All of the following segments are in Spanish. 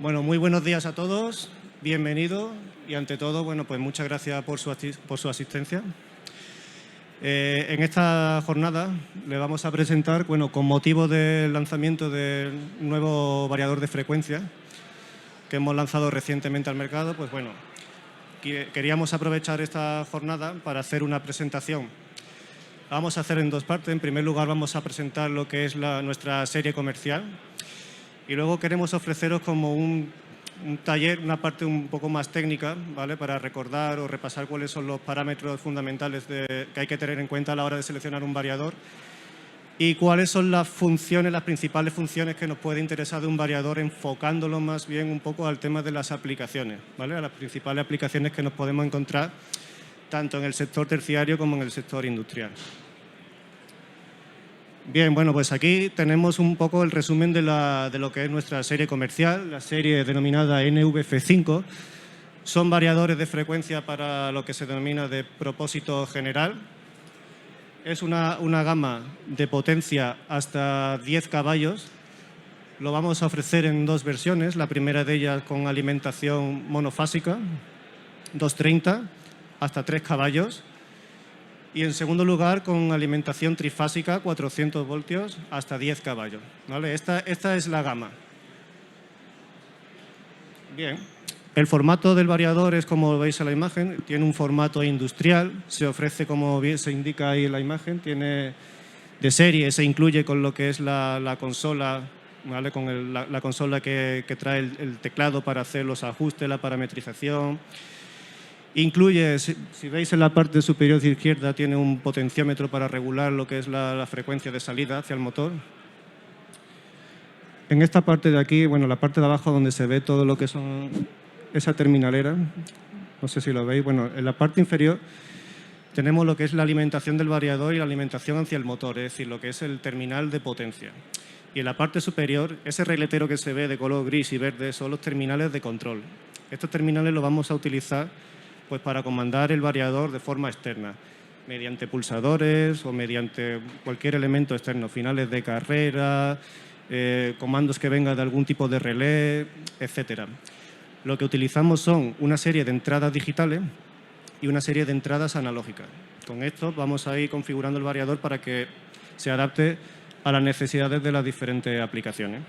Bueno, muy buenos días a todos, bienvenidos y ante todo, bueno, pues muchas gracias por su asistencia. En esta jornada le vamos a presentar, bueno, con motivo del lanzamiento del nuevo variador de frecuencia que hemos lanzado recientemente al mercado, pues bueno, queríamos aprovechar esta jornada para hacer una presentación. La vamos a hacer en dos partes. En primer lugar, vamos a presentar lo que es nuestra serie comercial. Y luego queremos ofreceros como un taller, una parte un poco más técnica, ¿vale? Para recordar o repasar cuáles son los parámetros fundamentales que hay que tener en cuenta a la hora de seleccionar un variador y cuáles son las funciones, las principales funciones que nos puede interesar de un variador, enfocándolo más bien un poco al tema de las aplicaciones, ¿vale? A las principales aplicaciones que nos podemos encontrar tanto en el sector terciario como en el sector industrial. Bien, bueno, pues aquí tenemos un poco el resumen de lo que es nuestra serie comercial, la serie denominada NVF5. Son variadores de frecuencia para lo que se denomina de propósito general. Es una gama de potencia hasta 10 caballos. Lo vamos a ofrecer en dos versiones. La primera de ellas con alimentación monofásica, 230, hasta 3 caballos. Y en segundo lugar, con alimentación trifásica, 400 voltios, hasta 10 caballos. ¿Vale? Esta es la gama. Bien. El formato del variador es como veis en la imagen, tiene un formato industrial, se ofrece como bien se indica ahí en la imagen, tiene de serie, se incluye con lo que es la consola, ¿vale? Con la consola que trae el teclado para hacer los ajustes, la parametrización. Incluye, si veis en la parte superior izquierda, tiene un potenciómetro para regular lo que es la frecuencia de salida hacia el motor. En esta parte de aquí, bueno, la parte de abajo donde se ve todo lo que son esa terminalera, no sé si lo veis, bueno, en la parte inferior tenemos lo que es la alimentación del variador y la alimentación hacia el motor, es decir, lo que es el terminal de potencia. Y en la parte superior, ese regletero que se ve de color gris y verde son los terminales de control. Estos terminales los vamos a utilizar pues para comandar el variador de forma externa, mediante pulsadores o mediante cualquier elemento externo, finales de carrera, comandos que vengan de algún tipo de relé, etcétera. Lo que utilizamos son una serie de entradas digitales y una serie de entradas analógicas. Con esto vamos a ir configurando el variador para que se adapte a las necesidades de las diferentes aplicaciones.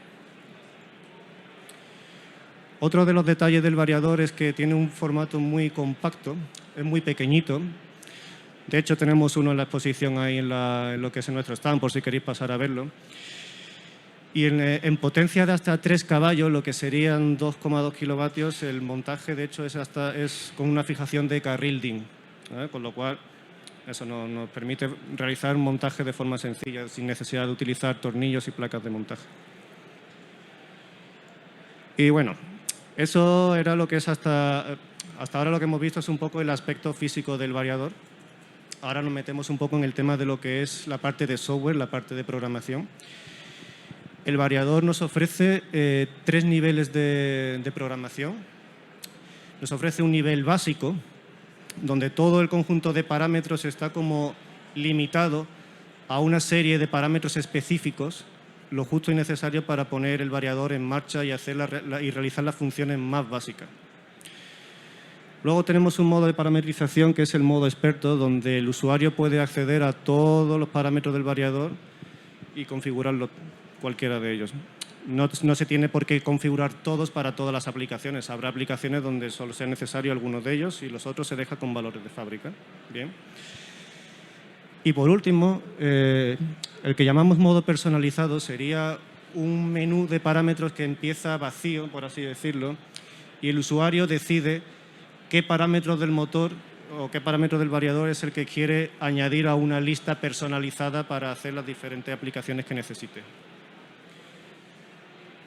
Otro de los detalles del variador es que tiene un formato muy compacto, es muy pequeñito. De hecho, tenemos uno en la exposición ahí en lo que es en nuestro stand, por si queréis pasar a verlo. Y en potencia de hasta 3 caballos, lo que serían 2,2 kilovatios, el montaje, de hecho, es con una fijación de carril DIN, ¿eh? Con lo cual eso nos permite realizar un montaje de forma sencilla, sin necesidad de utilizar tornillos y placas de montaje. Y bueno, eso era lo que es hasta ahora lo que hemos visto es un poco el aspecto físico del variador. Ahora nos metemos un poco en el tema de lo que es la parte de software, la parte de programación. El variador nos ofrece 3 niveles de programación. Nos ofrece un nivel básico, donde todo el conjunto de parámetros está como limitado a una serie de parámetros específicos, lo justo y necesario para poner el variador en marcha y realizar las funciones más básicas. Luego tenemos un modo de parametrización que es el modo experto, donde el usuario puede acceder a todos los parámetros del variador y configurarlo cualquiera de ellos. No se tiene por qué configurar todos para todas las aplicaciones. Habrá aplicaciones donde solo sea necesario algunos de ellos y los otros se deja con valores de fábrica. Bien. Y por último, el que llamamos modo personalizado sería un menú de parámetros que empieza vacío, por así decirlo, y el usuario decide qué parámetros del motor o qué parámetro del variador es el que quiere añadir a una lista personalizada para hacer las diferentes aplicaciones que necesite.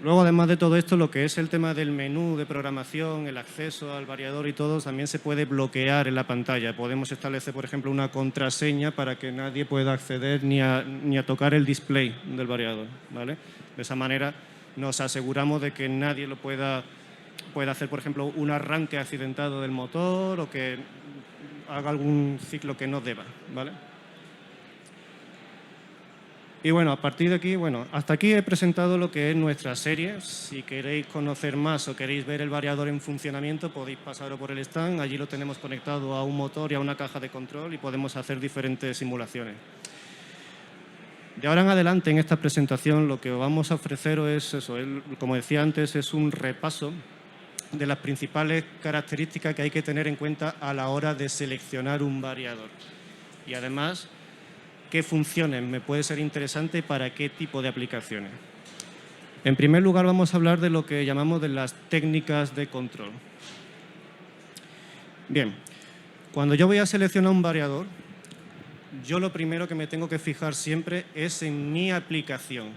Luego, además de todo esto, lo que es el tema del menú de programación, el acceso al variador y todo, también se puede bloquear en la pantalla. Podemos establecer, por ejemplo, una contraseña para que nadie pueda acceder ni a tocar el display del variador, ¿vale? De esa manera nos aseguramos de que nadie lo pueda hacer, por ejemplo, un arranque accidentado del motor o que haga algún ciclo que no deba, ¿vale? Y bueno, a partir de aquí, bueno, hasta aquí he presentado lo que es nuestra serie. Si queréis conocer más o queréis ver el variador en funcionamiento, podéis pasaros por el stand. Allí lo tenemos conectado a un motor y a una caja de control y podemos hacer diferentes simulaciones. De ahora en adelante, en esta presentación, lo que vamos a ofreceros es eso, como decía antes, es un repaso de las principales características que hay que tener en cuenta a la hora de seleccionar un variador. Y además, qué funciones me puede ser interesante y para qué tipo de aplicaciones. En primer lugar, vamos a hablar de lo que llamamos de las técnicas de control. Bien, cuando yo voy a seleccionar un variador, yo lo primero que me tengo que fijar siempre es en mi aplicación.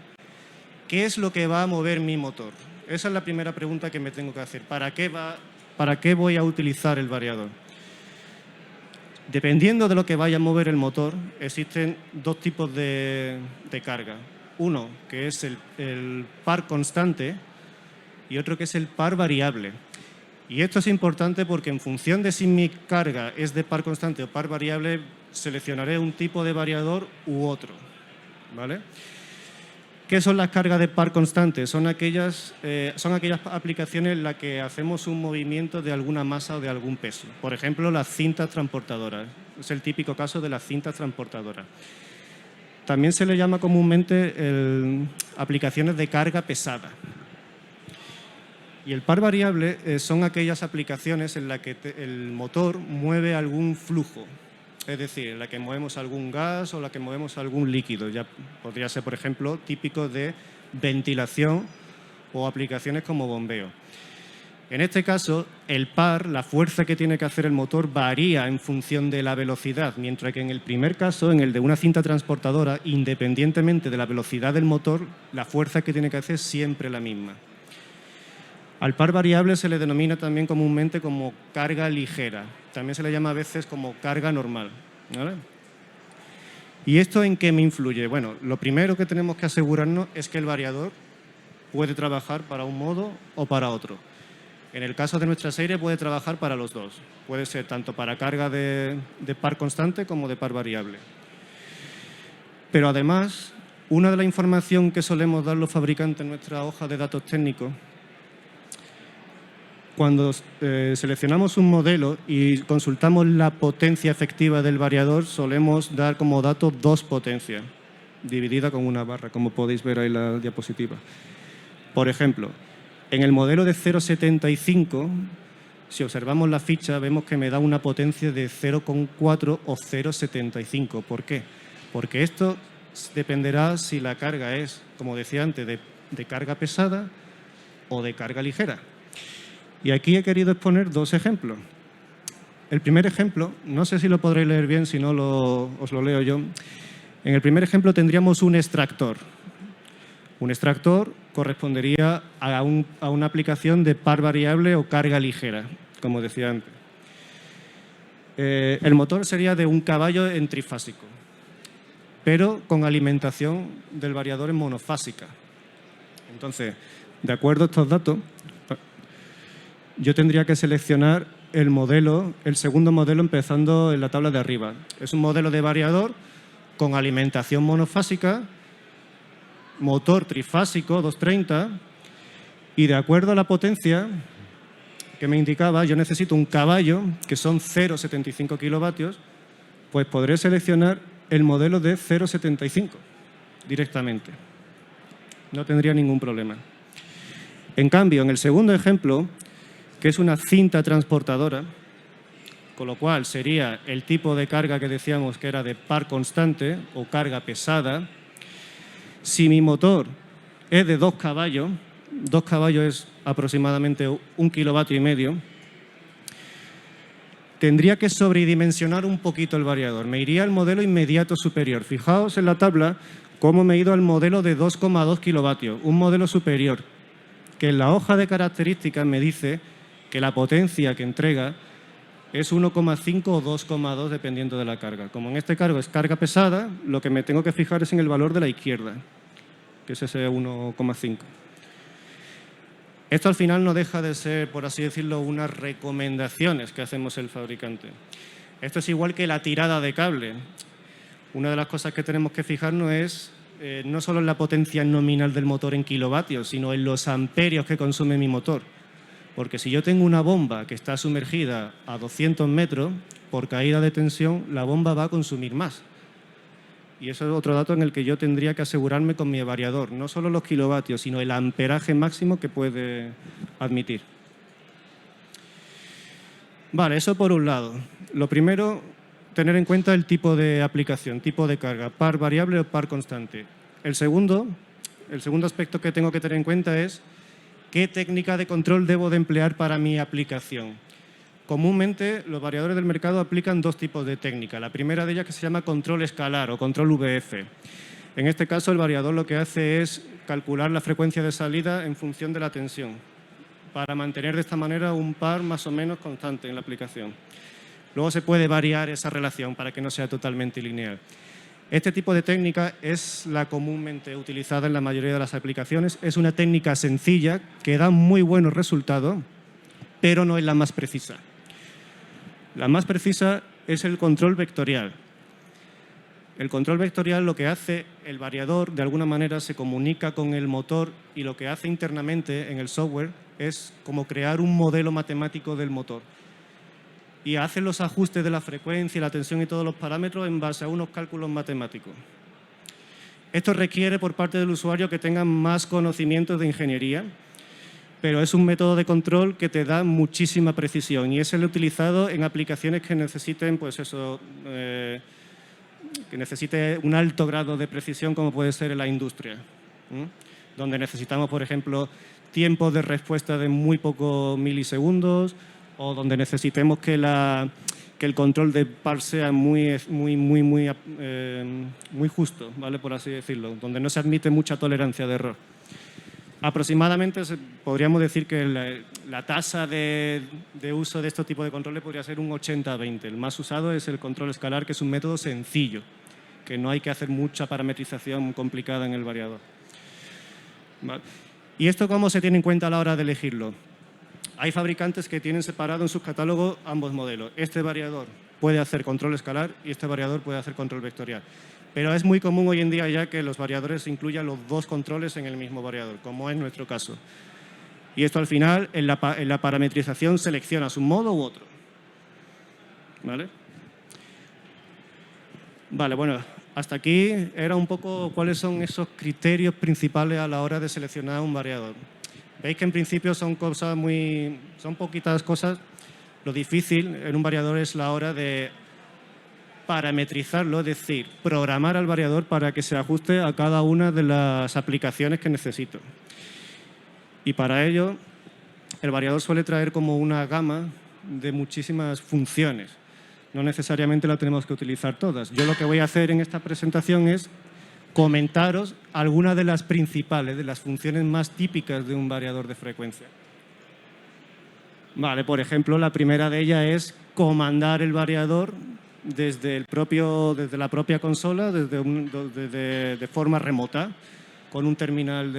¿Qué es lo que va a mover mi motor? Esa es la primera pregunta que me tengo que hacer. ¿Para qué voy a utilizar el variador? Dependiendo de lo que vaya a mover el motor, existen dos tipos de carga. Uno, que es el par constante, y otro que es el par variable. Y esto es importante porque en función de si mi carga es de par constante o par variable, seleccionaré un tipo de variador u otro, ¿vale? ¿Qué son las cargas de par constante? Son aquellas aplicaciones en las que hacemos un movimiento de alguna masa o de algún peso. Por ejemplo, las cintas transportadoras. Es el típico caso de las cintas transportadoras. También se le llama comúnmente aplicaciones de carga pesada. Y el par variable son aquellas aplicaciones en las que el motor mueve algún flujo. Es decir, en la que movemos algún gas o en la que movemos algún líquido. Ya podría ser, por ejemplo, típico de ventilación o aplicaciones como bombeo. En este caso, el par, la fuerza que tiene que hacer el motor, varía en función de la velocidad, mientras que en el primer caso, en el de una cinta transportadora, independientemente de la velocidad del motor, la fuerza que tiene que hacer es siempre la misma. Al par variable se le denomina también comúnmente como carga ligera. También se le llama a veces como carga normal, ¿vale? ¿Y esto en qué me influye? Bueno, lo primero que tenemos que asegurarnos es que el variador puede trabajar para un modo o para otro. En el caso de nuestra serie puede trabajar para los dos. Puede ser tanto para carga de par constante como de par variable. Pero además, una de la información que solemos dar los fabricantes en nuestra hoja de datos técnicos, cuando seleccionamos un modelo y consultamos la potencia efectiva del variador, solemos dar como dato 2 potencias, dividida con una barra, como podéis ver ahí en la diapositiva. Por ejemplo, en el modelo de 0,75, si observamos la ficha, vemos que me da una potencia de 0,4 o 0,75. ¿Por qué? Porque esto dependerá si la carga es, como decía antes, de carga pesada o de carga ligera. Y aquí he querido exponer 2 ejemplos. El primer ejemplo, no sé si lo podréis leer bien, si no os lo leo yo. En el primer ejemplo tendríamos un extractor. Un extractor correspondería a una aplicación de par variable o carga ligera, como decía antes. El motor sería de 1 caballo en trifásico, pero con alimentación del variador en monofásica. Entonces, de acuerdo a estos datos, yo tendría que seleccionar el segundo modelo empezando en la tabla de arriba. Es un modelo de variador con alimentación monofásica, motor trifásico 230 y de acuerdo a la potencia que me indicaba, yo necesito 1 caballo, que son 0,75 kilovatios, pues podré seleccionar el modelo de 0,75 directamente. No tendría ningún problema. En cambio, en el segundo ejemplo, que es una cinta transportadora, con lo cual sería el tipo de carga que decíamos que era de par constante o carga pesada. Si mi motor es de 2 caballos es aproximadamente 1,5 kilovatios, tendría que sobredimensionar un poquito el variador. Me iría al modelo inmediato superior. Fijaos en la tabla cómo me he ido al modelo de 2,2 kilovatios, un modelo superior, que en la hoja de características me dice que la potencia que entrega es 1,5 o 2,2 dependiendo de la carga. Como en este caso es carga pesada, lo que me tengo que fijar es en el valor de la izquierda, que es ese 1,5. Esto al final no deja de ser, por así decirlo, unas recomendaciones que hacemos el fabricante. Esto es igual que la tirada de cable. Una de las cosas que tenemos que fijarnos es no solo en la potencia nominal del motor en kilovatios, sino en los amperios que consume mi motor. Porque si yo tengo una bomba que está sumergida a 200 metros, por caída de tensión, la bomba va a consumir más. Y eso es otro dato en el que yo tendría que asegurarme con mi variador, no solo los kilovatios, sino el amperaje máximo que puede admitir. Vale, eso por un lado. Lo primero, tener en cuenta el tipo de aplicación, tipo de carga, par variable o par constante. El segundo aspecto que tengo que tener en cuenta es qué técnica de control debo de emplear para mi aplicación. Comúnmente, los variadores del mercado aplican dos tipos de técnica. La primera de ellas que se llama control escalar o control VF. En este caso, el variador lo que hace es calcular la frecuencia de salida en función de la tensión, para mantener de esta manera un par más o menos constante en la aplicación. Luego se puede variar esa relación para que no sea totalmente lineal. Este tipo de técnica es la comúnmente utilizada en la mayoría de las aplicaciones. Es una técnica sencilla que da muy buenos resultados, pero no es la más precisa. La más precisa es el control vectorial. El control vectorial lo que hace, el variador de alguna manera se comunica con el motor y lo que hace internamente en el software es como crear un modelo matemático del motor. Y hace los ajustes de la frecuencia, la tensión y todos los parámetros en base a unos cálculos matemáticos. Esto requiere por parte del usuario que tenga más conocimientos de ingeniería, pero es un método de control que te da muchísima precisión y es el utilizado en aplicaciones que necesiten, pues eso, que necesite un alto grado de precisión, como puede ser en la industria, donde necesitamos, por ejemplo, tiempos de respuesta de muy pocos milisegundos o donde necesitemos que el control de par sea muy justo, ¿vale? Por así decirlo, donde no se admite mucha tolerancia de error. Aproximadamente podríamos decir que la tasa de uso de este tipo de controles podría ser un 80-20. El más usado es el control escalar, que es un método sencillo, que no hay que hacer mucha parametrización complicada en el variador. ¿Vale? ¿Y esto cómo se tiene en cuenta a la hora de elegirlo? Hay fabricantes que tienen separado en sus catálogos ambos modelos. Este variador puede hacer control escalar y este variador puede hacer control vectorial. Pero es muy común hoy en día ya que los variadores incluyan los dos controles en el mismo variador, como es nuestro caso. Y esto al final, en la parametrización, seleccionas un modo u otro. ¿Vale? Vale, bueno, hasta aquí era un poco cuáles son esos criterios principales a la hora de seleccionar un variador. Veis que en principio son poquitas cosas. Lo difícil en un variador es la hora de parametrizarlo, es decir, programar al variador para que se ajuste a cada una de las aplicaciones que necesito. Y para ello, el variador suele traer como una gama de muchísimas funciones. No necesariamente la tenemos que utilizar todas. Yo lo que voy a hacer en esta presentación es comentaros algunas de las principales, de las funciones más típicas de un variador de frecuencia. Vale, por ejemplo, la primera de ellas es comandar el variador desde la propia consola, de forma remota, con un terminal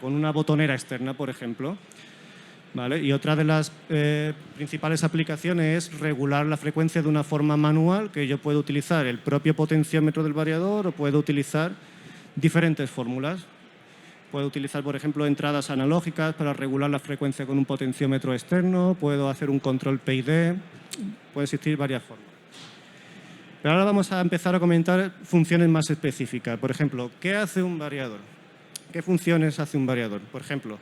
con una botonera externa, por ejemplo. ¿Vale? Y otra de las principales aplicaciones es regular la frecuencia de una forma manual, que yo puedo utilizar el propio potenciómetro del variador o puedo utilizar diferentes fórmulas. Puedo utilizar, por ejemplo, entradas analógicas para regular la frecuencia con un potenciómetro externo, puedo hacer un control PID, puede existir varias formas. Pero ahora vamos a empezar a comentar funciones más específicas. Por ejemplo, ¿qué hace un variador? ¿Qué funciones hace un variador? Por ejemplo,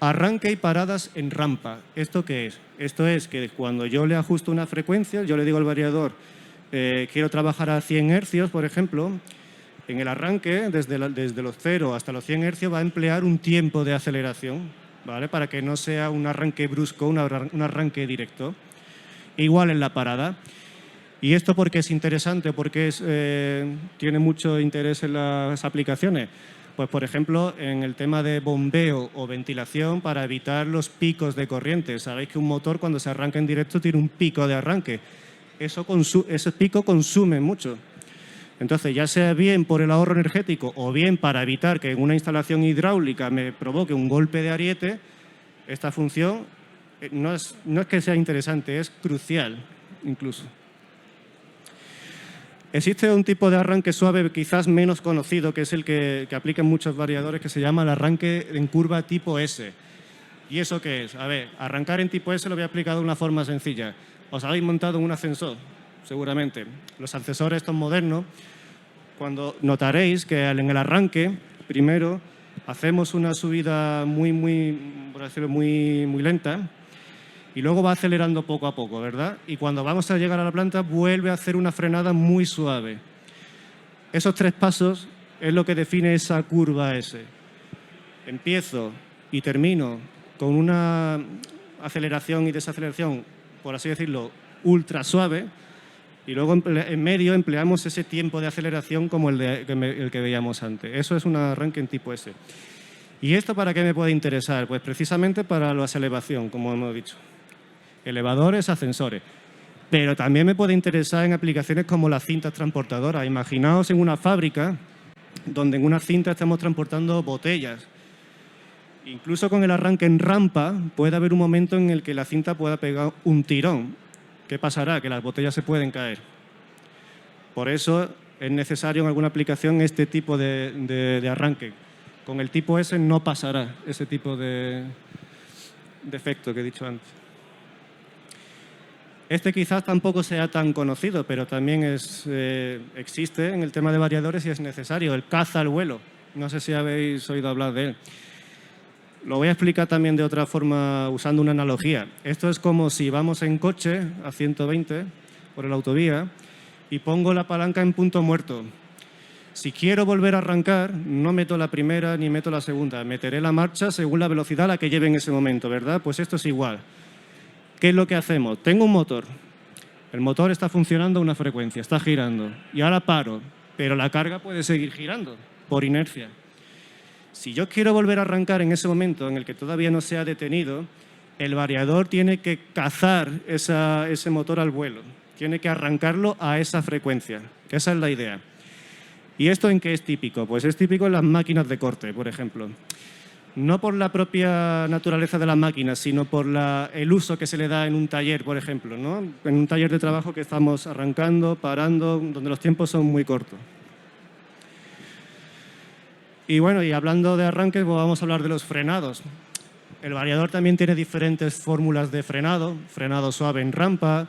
arranque y paradas en rampa. ¿Esto qué es? Esto es que cuando yo le ajusto una frecuencia, yo le digo al variador, quiero trabajar a 100 hercios, por ejemplo, en el arranque, desde los 0 hasta los 100 hercios, va a emplear un tiempo de aceleración, ¿vale? Para que no sea un arranque brusco, un arranque directo. Igual en la parada. ¿Y esto por qué es interesante? ¿Por qué tiene mucho interés en las aplicaciones? Pues, por ejemplo, en el tema de bombeo o ventilación para evitar los picos de corriente. Sabéis que un motor cuando se arranca en directo tiene un pico de arranque. Ese pico consume mucho. Entonces, ya sea bien por el ahorro energético o bien para evitar que en una instalación hidráulica me provoque un golpe de ariete, esta función no es que sea interesante, es crucial incluso. Existe un tipo de arranque suave quizás menos conocido, que es el que aplican muchos variadores, que se llama el arranque en curva tipo S. ¿Y eso qué es? A ver, arrancar en tipo S lo voy a explicar de una forma sencilla. Os habéis montado un ascensor, seguramente. Los ascensores estos modernos, cuando notaréis que en el arranque, primero, hacemos una subida por decirlo, muy lenta, y luego va acelerando poco a poco, ¿verdad? Y cuando vamos a llegar a la planta, vuelve a hacer una frenada muy suave. Esos 3 pasos es lo que define esa curva S. Empiezo y termino con una aceleración y desaceleración, por así decirlo, ultra suave, y luego en medio empleamos ese tiempo de aceleración como el que veíamos antes. Eso es un arranque en tipo S. ¿Y esto para qué me puede interesar? Pues precisamente para la elevación, como hemos dicho. Elevadores, ascensores. Pero también me puede interesar en aplicaciones como las cintas transportadoras. Imaginaos en una fábrica donde en una cinta estamos transportando botellas. Incluso con el arranque en rampa puede haber un momento en el que la cinta pueda pegar un tirón. ¿Qué pasará? Que las botellas se pueden caer. Por eso es necesario en alguna aplicación este tipo de arranque. Con el tipo S no pasará ese tipo de efecto que he dicho antes. Este quizás tampoco sea tan conocido, pero también existe en el tema de variadores y es necesario, el caza al vuelo. No sé si habéis oído hablar de él. Lo voy a explicar también de otra forma usando una analogía. Esto es como si vamos en coche a 120 por la autovía y pongo la palanca en punto muerto. Si quiero volver a arrancar, no meto la primera ni meto la segunda. Meteré la marcha según la velocidad a la que lleve en ese momento, ¿verdad? Pues esto es igual. ¿Qué es lo que hacemos? Tengo un motor. El motor está funcionando a una frecuencia, está girando. Y ahora paro, pero la carga puede seguir girando por inercia. Si yo quiero volver a arrancar en ese momento en el que todavía no se ha detenido, el variador tiene que cazar ese motor al vuelo. Tiene que arrancarlo a esa frecuencia, que esa es la idea. ¿Y esto en qué es típico? Pues es típico en las máquinas de corte, por ejemplo. No por la propia naturaleza de las máquinas, sino por el uso que se le da en un taller, por ejemplo, ¿no? En un taller de trabajo que estamos arrancando, parando, donde los tiempos son muy cortos. Y bueno, y hablando de arranques, pues vamos a hablar de los frenados. El variador también tiene diferentes fórmulas de frenado: frenado suave en rampa,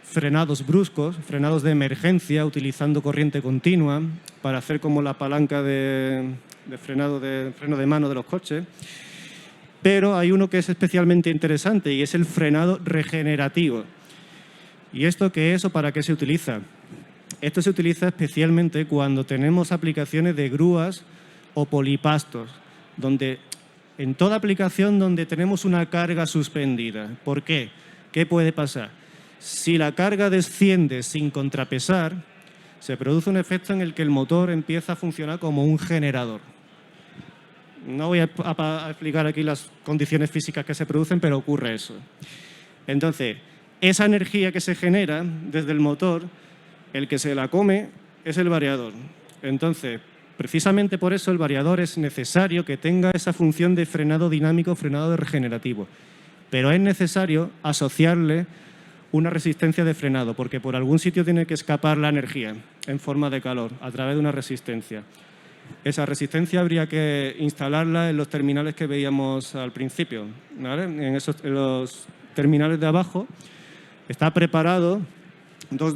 frenados bruscos, frenados de emergencia utilizando corriente continua para hacer como la palanca de freno de mano de los coches. Pero hay uno que es especialmente interesante y es el frenado regenerativo. ¿Y esto qué es o para qué se utiliza? Esto se utiliza especialmente cuando tenemos aplicaciones de grúas o polipastos, en toda aplicación donde tenemos una carga suspendida. ¿Por qué? ¿Qué puede pasar? Si la carga desciende sin contrapesar, se produce un efecto en el que el motor empieza a funcionar como un generador. No voy a explicar aquí las condiciones físicas que se producen, pero ocurre eso. Entonces, esa energía que se genera desde el motor, el que se la come es el variador. Entonces, precisamente por eso el variador es necesario que tenga esa función de frenado dinámico, frenado regenerativo. Pero es necesario asociarle una resistencia de frenado, porque por algún sitio tiene que escapar la energía en forma de calor a través de una resistencia. Esa resistencia habría que instalarla en los terminales que veíamos al principio, ¿vale? En los terminales de abajo está preparado dos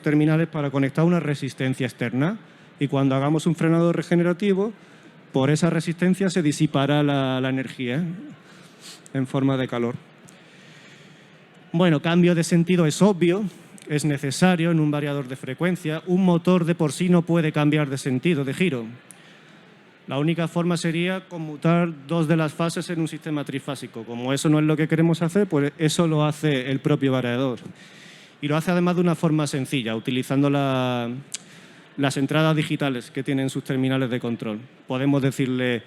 terminales para conectar una resistencia externa, y cuando hagamos un frenado regenerativo, por esa resistencia se disipará la energía en forma de calor. Bueno, cambio de sentido es obvio, es necesario en un variador de frecuencia. Un motor de por sí no puede cambiar de sentido, de giro. La única forma sería conmutar dos de las fases en un sistema trifásico. Como eso no es lo que queremos hacer, pues eso lo hace el propio variador. Y lo hace además de una forma sencilla, utilizando las entradas digitales que tienen sus terminales de control. Podemos decirle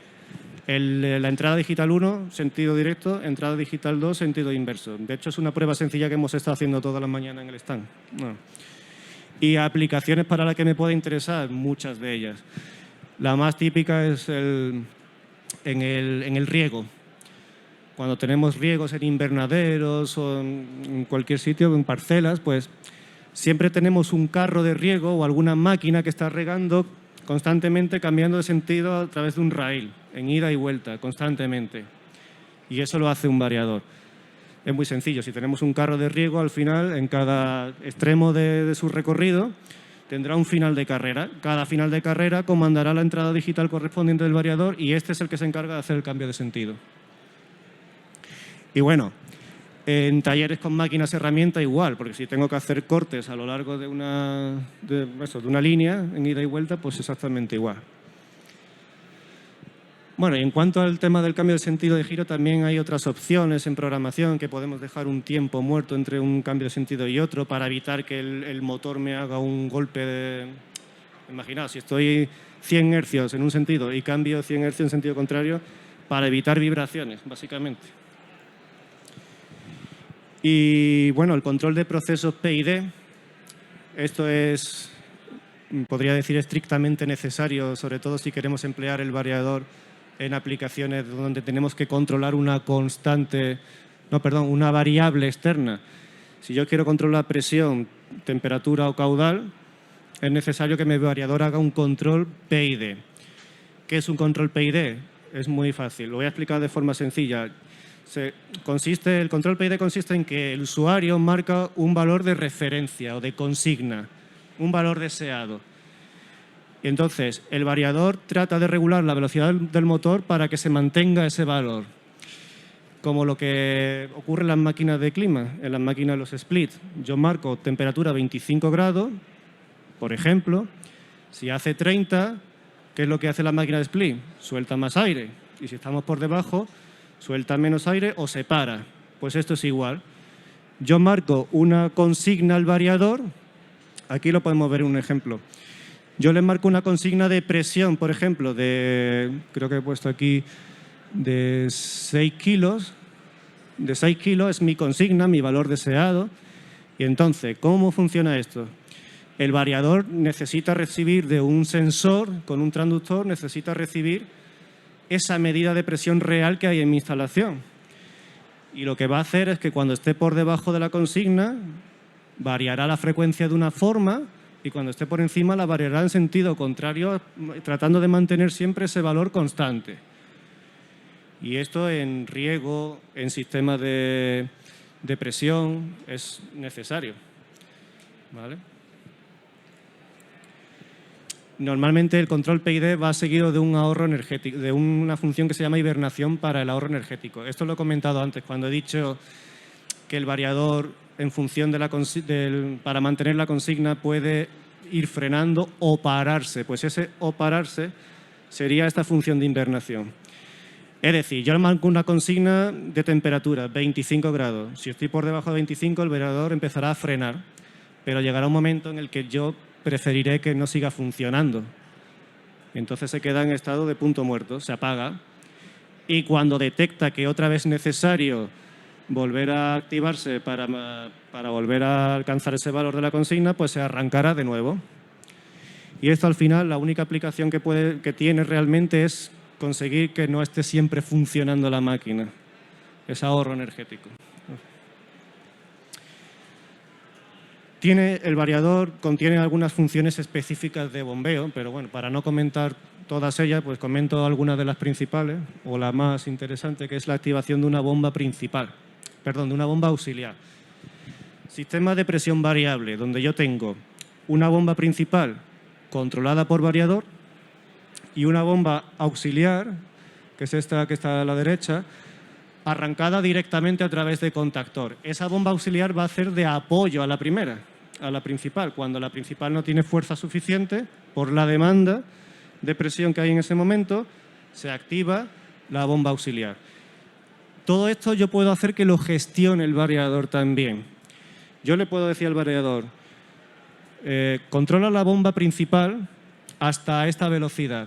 la entrada digital 1, sentido directo; entrada digital 2, sentido inverso. De hecho, es una prueba sencilla que hemos estado haciendo todas las mañanas en el stand. Bueno. Y aplicaciones para las que me puede interesar, muchas de ellas. La más típica es en el riego. Cuando tenemos riegos en invernaderos o en cualquier sitio, en parcelas, pues siempre tenemos un carro de riego o alguna máquina que está regando constantemente, cambiando de sentido a través de un rail, en ida y vuelta, constantemente. Y eso lo hace un variador. Es muy sencillo. Si tenemos un carro de riego, al final, en cada extremo de su recorrido, tendrá un final de carrera. Cada final de carrera comandará la entrada digital correspondiente del variador y este es el que se encarga de hacer el cambio de sentido. Y bueno, en talleres con máquinas herramienta igual, porque si tengo que hacer cortes a lo largo de una línea en ida y vuelta, pues exactamente igual. Bueno, y en cuanto al tema del cambio de sentido de giro, también hay otras opciones en programación que podemos dejar un tiempo muerto entre un cambio de sentido y otro para evitar que el motor me haga un golpe de... Imaginaos, si estoy 100 hercios en un sentido y cambio 100 hercios en sentido contrario, para evitar vibraciones, básicamente. Y bueno, el control de procesos PID, esto es, podría decir, estrictamente necesario, sobre todo si queremos emplear el variador en aplicaciones donde tenemos que controlar una variable externa. Si yo quiero controlar presión, temperatura o caudal, es necesario que mi variador haga un control PID. ¿Qué es un control PID? Es muy fácil, lo voy a explicar de forma sencilla. El control PID consiste en que el usuario marca un valor de referencia o de consigna, un valor deseado. Y entonces, el variador trata de regular la velocidad del motor para que se mantenga ese valor. Como lo que ocurre en las máquinas de clima, en las máquinas de los split. Yo marco temperatura 25 grados, por ejemplo. Si hace 30, ¿qué es lo que hace la máquina de split? Suelta más aire. Y si estamos por debajo, suelta menos aire o se para. Pues esto es igual. Yo marco una consigna al variador. Aquí lo podemos ver en un ejemplo. Yo le marco una consigna de presión, por ejemplo, creo que he puesto aquí, de 6 kilos. De 6 kilos es mi consigna, mi valor deseado. Y entonces, ¿cómo funciona esto? El variador necesita recibir de un sensor, con un transductor, necesita recibir esa medida de presión real que hay en mi instalación. Y lo que va a hacer es que cuando esté por debajo de la consigna, variará la frecuencia de una forma y cuando esté por encima la variará en sentido contrario, tratando de mantener siempre ese valor constante. Y esto en riego, en sistemas de presión, es necesario. ¿Vale? Normalmente el control PID va seguido de un ahorro energético, de una función que se llama hibernación para el ahorro energético. Esto lo he comentado antes, cuando he dicho que el variador, en función para mantener la consigna, puede ir frenando o pararse. Pues ese o pararse sería esta función de hibernación. Es decir, yo le marco una consigna de temperatura, 25 grados. Si estoy por debajo de 25, el variador empezará a frenar. Pero llegará un momento en el que yo preferiré que no siga funcionando. Entonces se queda en estado de punto muerto, se apaga. Y cuando detecta que otra vez es necesario volver a activarse para volver a alcanzar ese valor de la consigna, pues se arrancará de nuevo. Y esto al final, la única aplicación que tiene realmente es conseguir que no esté siempre funcionando la máquina. Es ahorro energético. El variador contiene algunas funciones específicas de bombeo, pero bueno, para no comentar todas ellas, pues comento algunas de las principales, o la más interesante, que es la activación de una bomba de una bomba auxiliar. Sistema de presión variable, donde yo tengo una bomba principal controlada por variador y una bomba auxiliar, que es esta que está a la derecha, arrancada directamente a través de contactor. Esa bomba auxiliar va a hacer de apoyo a la primera, a la principal. Cuando la principal no tiene fuerza suficiente, por la demanda de presión que hay en ese momento, se activa la bomba auxiliar. Todo esto yo puedo hacer que lo gestione el variador también. Yo le puedo decir al variador, controla la bomba principal hasta esta velocidad,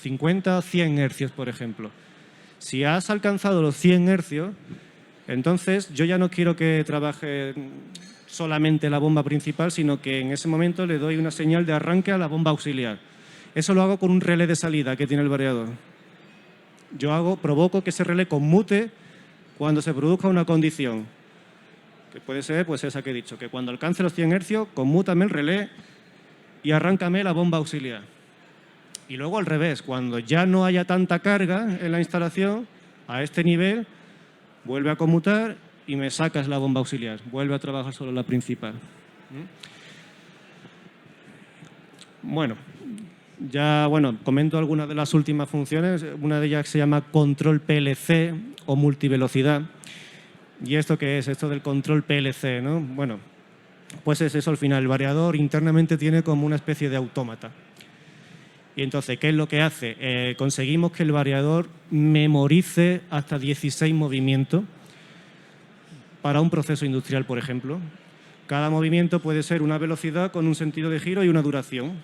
50 o 100 hercios, por ejemplo. Si has alcanzado los 100 hercios, entonces yo ya no quiero que trabaje solamente la bomba principal, sino que en ese momento le doy una señal de arranque a la bomba auxiliar. Eso lo hago con un relé de salida que tiene el variador. Provoco que ese relé conmute cuando se produzca una condición. que puede ser pues esa que he dicho, que cuando alcance los 100 hercios, conmútame el relé y arráncame la bomba auxiliar. Y luego al revés, cuando ya no haya tanta carga en la instalación, a este nivel, vuelve a conmutar y me sacas la bomba auxiliar. Vuelve a trabajar solo la principal. Bueno, comento algunas de las últimas funciones. Una de ellas se llama control PLC o multivelocidad. ¿Y esto qué es? Esto del control PLC, ¿no? Bueno, pues es eso al final. El variador internamente tiene como una especie de autómata. Y entonces, ¿qué es lo que hace? Conseguimos que el variador memorice hasta 16 movimientos para un proceso industrial, por ejemplo. Cada movimiento puede ser una velocidad con un sentido de giro y una duración.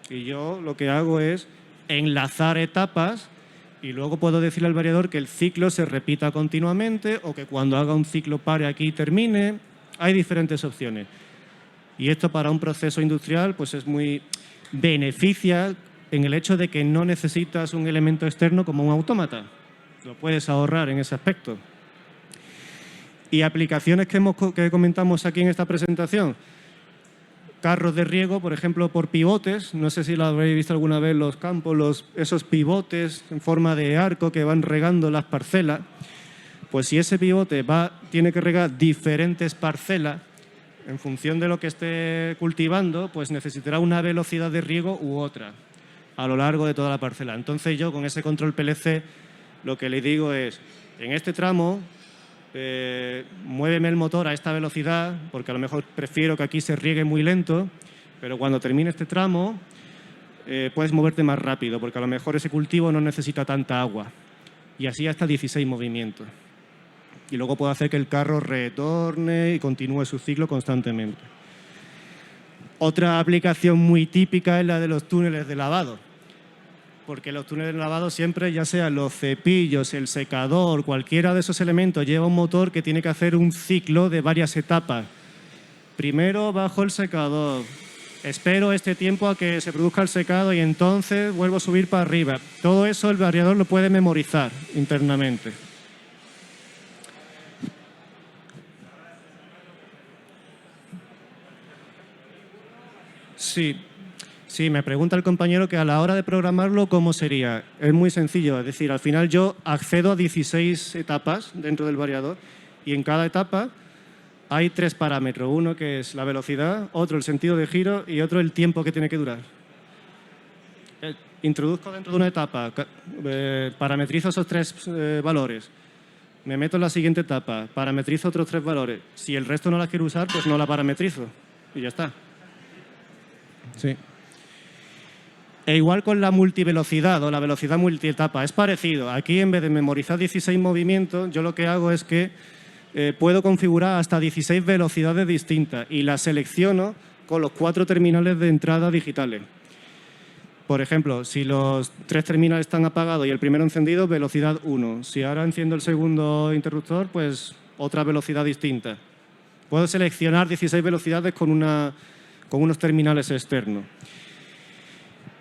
Y yo lo que hago es enlazar etapas y luego puedo decirle al variador que el ciclo se repita continuamente o que cuando haga un ciclo pare aquí y termine. Hay diferentes opciones. Y esto para un proceso industrial pues es muy beneficia en el hecho de que no necesitas un elemento externo como un autómata. Lo puedes ahorrar en ese aspecto. Y aplicaciones que comentamos aquí en esta presentación. Carros de riego, por ejemplo, por pivotes. No sé si lo habréis visto alguna vez los campos, esos pivotes en forma de arco que van regando las parcelas. Pues si ese pivote tiene que regar diferentes parcelas, en función de lo que esté cultivando, pues necesitará una velocidad de riego u otra a lo largo de toda la parcela. Entonces yo con ese control PLC lo que le digo es, en este tramo, muéveme el motor a esta velocidad, porque a lo mejor prefiero que aquí se riegue muy lento, pero cuando termine este tramo puedes moverte más rápido, porque a lo mejor ese cultivo no necesita tanta agua. Y así hasta 16 movimientos. Y luego puedo hacer que el carro retorne y continúe su ciclo constantemente. Otra aplicación muy típica es la de los túneles de lavado. Porque los túneles de lavado siempre, ya sean los cepillos, el secador, cualquiera de esos elementos, lleva un motor que tiene que hacer un ciclo de varias etapas. Primero bajo el secador, espero este tiempo a que se produzca el secado y entonces vuelvo a subir para arriba. Todo eso el variador lo puede memorizar internamente. Sí, me pregunta el compañero que a la hora de programarlo, ¿cómo sería? Es muy sencillo, es decir, al final yo accedo a 16 etapas dentro del variador y en cada etapa hay 3 parámetros. Uno que es la velocidad, otro el sentido de giro y otro el tiempo que tiene que durar. Introduzco dentro de una etapa, parametrizo esos 3 valores. Me meto en la siguiente etapa, parametrizo otros 3 valores. Si el resto no las quiero usar, pues no la parametrizo y ya está. Sí. E igual con la multivelocidad o la velocidad multietapa. Es parecido. Aquí, en vez de memorizar 16 movimientos, yo lo que hago es que puedo configurar hasta 16 velocidades distintas y las selecciono con los 4 terminales de entrada digitales. Por ejemplo, si los 3 terminales están apagados y el primero encendido, velocidad 1. Si ahora enciendo el segundo interruptor, pues otra velocidad distinta. Puedo seleccionar 16 velocidades con unos terminales externos.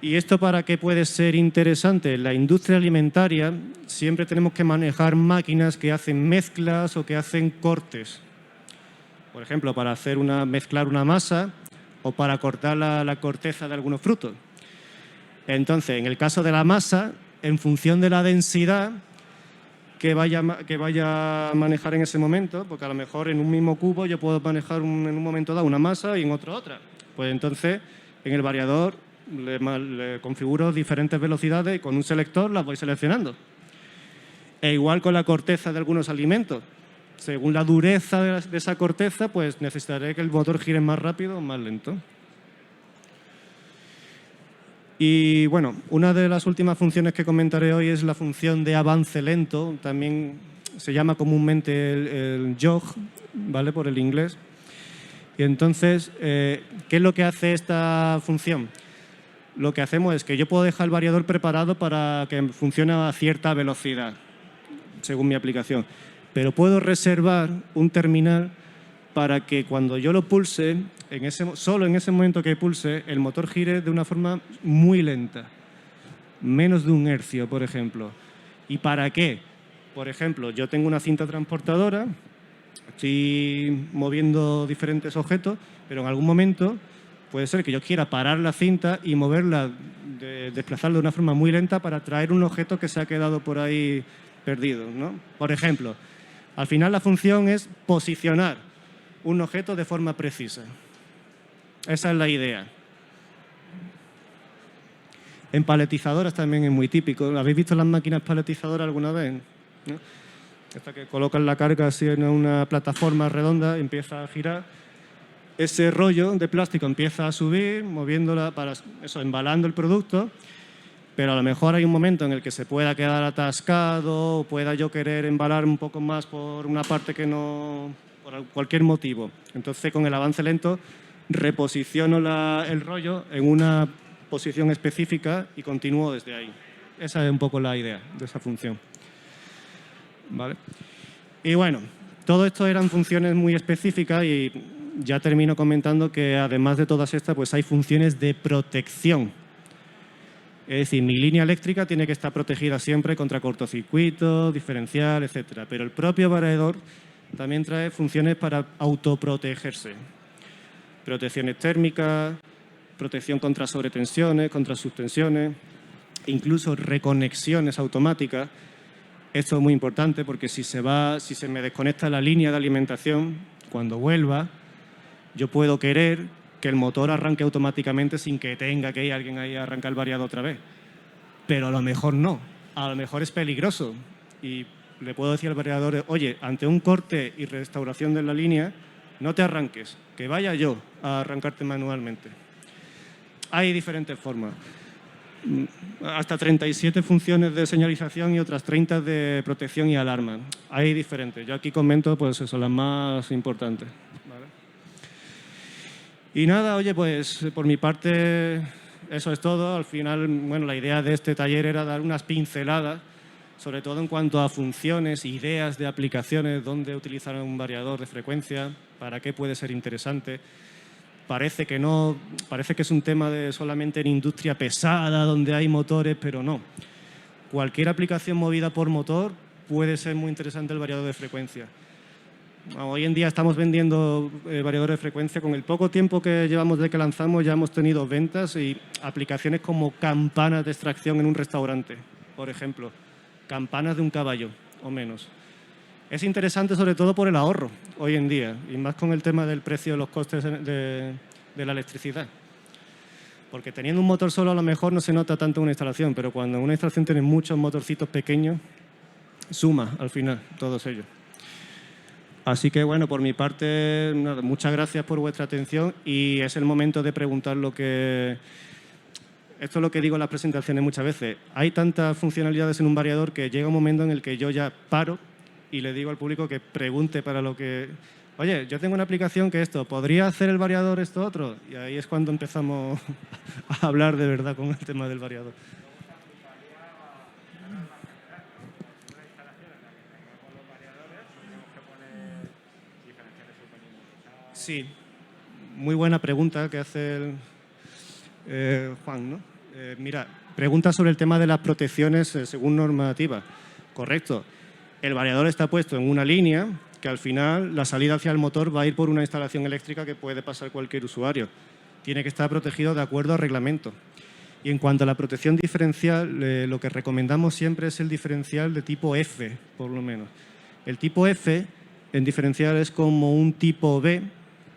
¿Y esto para qué puede ser interesante? En la industria alimentaria siempre tenemos que manejar máquinas que hacen mezclas o que hacen cortes. Por ejemplo, para mezclar una masa o para cortar la corteza de algunos frutos. Entonces, en el caso de la masa, en función de la densidad que vaya a manejar en ese momento, porque a lo mejor en un mismo cubo yo puedo manejar en un momento dado una masa y en otro otra. Pues entonces, en el variador le configuro diferentes velocidades y con un selector las voy seleccionando. E igual con la corteza de algunos alimentos. Según la dureza de esa corteza, pues necesitaré que el motor gire más rápido o más lento. Y bueno, una de las últimas funciones que comentaré hoy es la función de avance lento. También se llama comúnmente el jog, ¿vale? Por el inglés. Y entonces, ¿qué es lo que hace esta función? Lo que hacemos es que yo puedo dejar el variador preparado para que funcione a cierta velocidad, según mi aplicación. Pero puedo reservar un terminal para que cuando yo lo pulse, solo en ese momento que pulse, el motor gire de una forma muy lenta. Menos de 1 hercio, por ejemplo. ¿Y para qué? Por ejemplo, yo tengo una cinta transportadora Estoy moviendo diferentes objetos, pero en algún momento puede ser que yo quiera parar la cinta y moverla, desplazarla de una forma muy lenta para traer un objeto que se ha quedado por ahí perdido, ¿no? Por ejemplo, al final la función es posicionar un objeto de forma precisa. Esa es la idea. En paletizadoras también es muy típico. ¿Habéis visto las máquinas paletizadoras alguna vez? ¿No? Esta que colocan la carga así en una plataforma redonda y empieza a girar. Ese rollo de plástico empieza a subir, moviéndola para eso, embalando el producto, pero a lo mejor hay un momento en el que se pueda quedar atascado o pueda yo querer embalar un poco más por una parte que no, por cualquier motivo. Entonces, con el avance lento, reposiciono el rollo en una posición específica y continúo desde ahí. Esa es un poco la idea de esa función. ¿Vale? Y bueno, todo esto eran funciones muy específicas y ya termino comentando que además de todas estas, pues hay funciones de protección. Es decir, mi línea eléctrica tiene que estar protegida siempre contra cortocircuito, diferencial, etc. Pero el propio variador también trae funciones para autoprotegerse. Protecciones térmicas, protección contra sobretensiones, contra subtensiones, incluso reconexiones automáticas. Esto es muy importante porque si se me desconecta la línea de alimentación, cuando vuelva, yo puedo querer que el motor arranque automáticamente sin que tenga que ir alguien ahí a arrancar el variador otra vez. Pero a lo mejor no. A lo mejor es peligroso. Y le puedo decir al variador, oye, ante un corte y restauración de la línea, no te arranques, que vaya yo a arrancarte manualmente. Hay diferentes formas. Hasta 37 funciones de señalización y otras 30 de protección y alarma. Hay diferentes. Yo aquí comento pues eso, las más importantes. ¿Vale? Y nada, oye, pues por mi parte eso es todo. Al final, bueno, la idea de este taller era dar unas pinceladas, sobre todo en cuanto a funciones, ideas de aplicaciones, dónde utilizar un variador de frecuencia, para qué puede ser interesante. Parece que no, parece que es un tema de solamente en industria pesada, donde hay motores, pero no. Cualquier aplicación movida por motor puede ser muy interesante el variador de frecuencia. Hoy en día estamos vendiendo variadores de frecuencia. Con el poco tiempo que llevamos desde que lanzamos ya hemos tenido ventas y aplicaciones como campanas de extracción en un restaurante, por ejemplo. Campanas de un caballo o menos. Es interesante sobre todo por el ahorro hoy en día y más con el tema del precio de los costes de la electricidad. Porque teniendo un motor solo a lo mejor no se nota tanto una instalación, pero cuando en una instalación tienes muchos motorcitos pequeños, suma al final todos ellos. Así que bueno, por mi parte, nada, muchas gracias por vuestra atención y es el momento de preguntar lo que... Esto es lo que digo en las presentaciones muchas veces. Hay tantas funcionalidades en un variador que llega un momento en el que yo ya paro y le digo al público que pregunte para lo que... Oye, yo tengo una aplicación que esto, ¿podría hacer el variador esto otro? Y ahí es cuando empezamos a hablar de verdad con el tema del variador. Sí, muy buena pregunta que hace Juan, ¿no? Mira, pregunta sobre el tema de las protecciones según normativa. Correcto. El variador está puesto en una línea que al final la salida hacia el motor va a ir por una instalación eléctrica que puede pasar cualquier usuario. Tiene que estar protegido de acuerdo al reglamento. Y en cuanto a la protección diferencial, lo que recomendamos siempre es el diferencial de tipo F, por lo menos. El tipo F en diferencial es como un tipo B,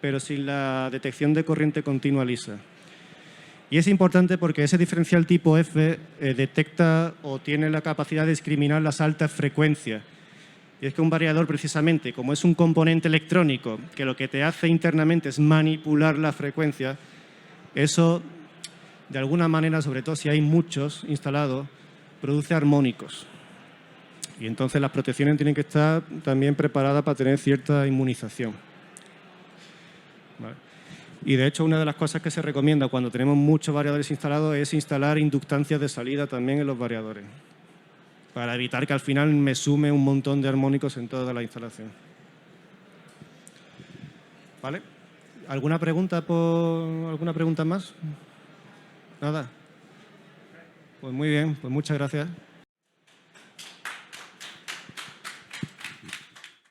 pero sin la detección de corriente continua lisa. Y es importante porque ese diferencial tipo F detecta o tiene la capacidad de discriminar las altas frecuencias. Y es que un variador, precisamente, como es un componente electrónico que lo que te hace internamente es manipular la frecuencia, eso, de alguna manera, sobre todo si hay muchos instalados, produce armónicos. Y entonces las protecciones tienen que estar también preparadas para tener cierta inmunización. ¿Vale? Y de hecho, una de las cosas que se recomienda cuando tenemos muchos variadores instalados es instalar inductancias de salida también en los variadores, para evitar que al final me sume un montón de armónicos en toda la instalación. ¿Vale? ¿Alguna pregunta más? Nada. Pues muy bien, pues muchas gracias.